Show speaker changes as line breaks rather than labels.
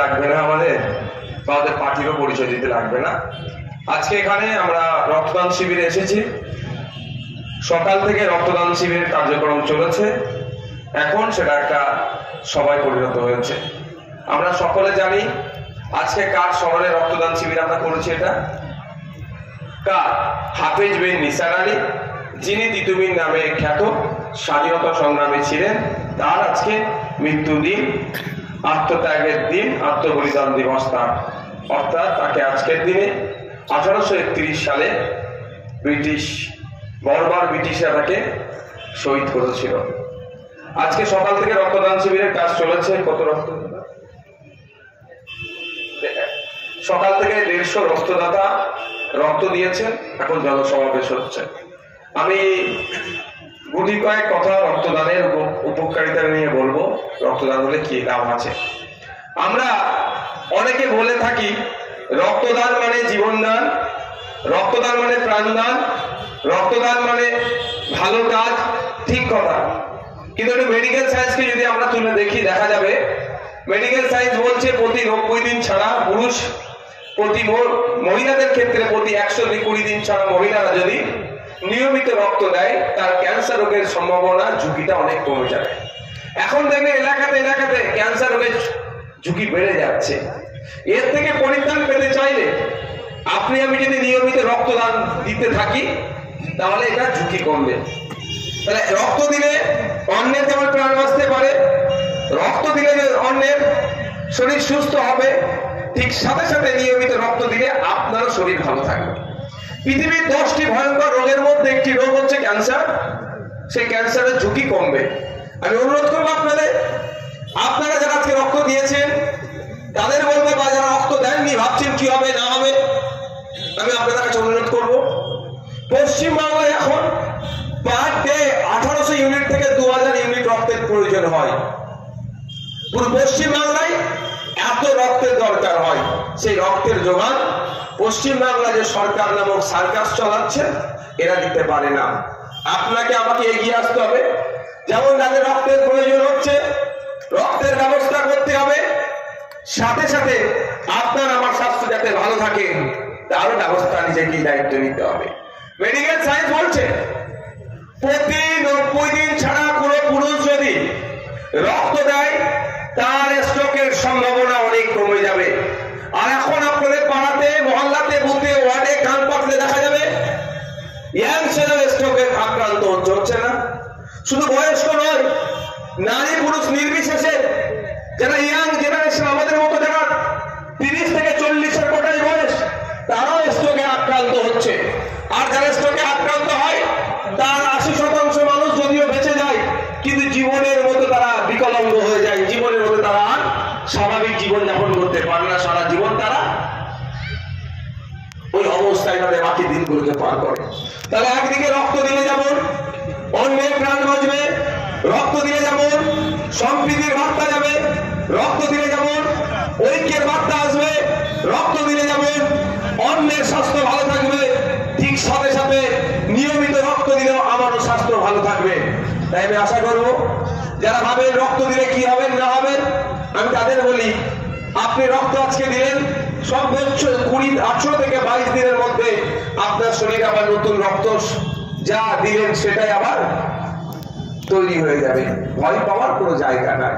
লাগবে না, আমাদের পার্টিরও পরিচয় দিতে লাগবে না। আজকে এখানে আমরা রক্তদান শিবিরে এসেছি। সকাল থেকে রক্তদান শিবিরের কার্যক্রম চলেছে, এখন সেটা একটা সভায় পরিণত হয়েছে। আমরা সকলে জানি আজকে কার স্মরণে রক্তদান শিবির আমরা করেছি। এটা কার? হাফেজ বিন নিসার আলী, যিনি তিতুমির নামে খ্যাত স্বাধীনতা সংগ্রামী ছিলেন। তার আজকে মৃত্যু দিন, আত্মত্যাগের দিন, আত্মবলিদান দিবস তার। অর্থাৎ তাকে আজকের দিনে 1831 সালে ব্রিটিশরা তাকে শহীদ করেছিল। আজকে সকাল থেকে রক্তদান শিবিরের কাজ চলেছে। কত সকাল থেকে 150 রক্তদাতা রক্ত দিয়েছেন। এখন জনসমাবেশ হচ্ছে। আমি গুটি কয়েক কথা রক্তদানের উপকারিতা নিয়ে বলবো। রক্তদান হলে কি লাভ আছে। আমরা অনেকে বলে থাকি রক্তদান মানে জীবনদান, রক্তদান মানে প্রাণদান, রক্তদান মানে ভালো কাজ। ঠিক কথা, কিন্তু মেডিকেল সায়েন্সকে যদি আমরা তুলে দেখি, দেখা যাবে মেডিকেল সায়েন্স বলছে প্রতি 90 দিন ছাড়া পুরুষ, মহিলাদের ক্ষেত্রে প্রতি 120 দিন ছাড়া মহিলারা যদি নিয়মিত রক্ত দেয়, তার ক্যান্সার রোগের সম্ভাবনা, ঝুঁকিটা অনেক কমে যাবে। এখন দেখবেন এলাকাতে ক্যান্সার রোগের ঝুঁকি বেড়ে যাচ্ছে। এর থেকে পরিত্রাণ পেতে চাইলে আপনি আমি যদি নিয়মিত রক্তদান দিতে থাকি, তাহলে এটা ঝুঁকি কমবে। তাহলে রক্ত দিলে অন্যের যেমন প্রাণ বাঁচতে পারে, রক্ত দিলে অন্যের শরীর সুস্থ হবে, ঠিক সাথে সাথে নিয়মিত রক্ত দিলে আপনারও শরীর ভালো থাকবে। পৃথিবীর 10টি ভয়ঙ্কর রোগের মধ্যে একটি রোগ হচ্ছে ক্যান্সার। সেই ক্যান্সারের ঝুঁকি কমবে। আমি অনুরোধ করবো আপনারা যারা আজকে রক্ত দিয়েছেন তাদের বলবো, বা যারা রক্ত দেননি ভাবছেন কি হবে না হবে, আমি আপনাদের কাছে অনুরোধ করবো, পশ্চিমবাংলায় এখন পার ডে 1800 ইউনিট থেকে 2000 ইউনিট রক্তের প্রয়োজন হয়। পুরো পশ্চিমবাংলায় এত রক্তের দরকার হয়। সেই রক্তের যোগান পশ্চিমবাংলা যে সরকার নামক সার্কাস চালাচ্ছে, এরা দিতে পারে না। আপনাকে আমাকে এগিয়ে আসতে হবে। যেমন যাদের রক্তের প্রয়োজন হচ্ছে, রক্তের ব্যবস্থা করতে হবে। সাথে সাথে আপনার আমার স্বাস্থ্য যাতে ভালো থাকে, তারও ব্যবস্থা নিজেকেই দায়িত্ব নিতে হবে। মেডিকেল সায়েন্স বলছে প্রতি 90 দিন ছাড়া কোনো পুরুষ যদি রক্ত দেয়, তার স্ট্রোকের সম্ভাবনা অনেক কমে যাবে। আর এখন আপনাদের পাড়াতে, মহল্লাতে, বুথে, ওয়ার্ডে, কান পাতলে দেখা যাবে ইয়াং ছেলে স্ট্রোকের আক্রান্ত হচ্ছে না। শুধু বয়স্ক নয়, নারী পুরুষ নির্বিশেষে যারা ইয়াং জেনারেশন, আমাদের মতো যারা 30 থেকে 40-এর কোটায় বয়স, তারাও স্ট্রোকে আক্রান্ত হচ্ছে। আর যারা স্ট্রোকে আক্রান্ত হয়, তার 80% মানুষ যদিও বেঁচে যায়, কিন্তু জীবনের মতো তারা বিকলাঙ্গ হয়ে যায়। জীবনের মতো তারা আর স্বাভাবিক জীবন যাপন করতে পারে না। সারা জীবন তারা ওই অবস্থায় তাদের বাকি দিনগুলোকে পার করে। তাহলে একদিকে রক্ত দিলে যেমন অন্যের প্রাণ বাঁচবে, রক্ত দিলে যেমন সম্প্রীতির বার্তা যাবে, রক্ত দিলে যেমন ঐক্যের বার্তা আসবে, রক্ত দিলে যেমন অন্যের স্বাস্থ্য ভালো থাকবে, ঠিক সাথে সাথে নিয়মিত রক্ত দিলেও আমারও স্বাস্থ্য ভালো থাকবে। তাই আমি আশা করবো যারা ভাবেন রক্ত দিলে কি হবেন না হবেন, আমি তাদের বলি, আপনি রক্ত আজকে দিলেন, সর্বোচ্চ 18 থেকে 22 দিনের মধ্যে আপনার শরীরে আবার নতুন রক্ত যা দিলেন সেটাই আবার তৈরি হয়ে যাবে। ভয় পাওয়ার কোনো জায়গা নাই।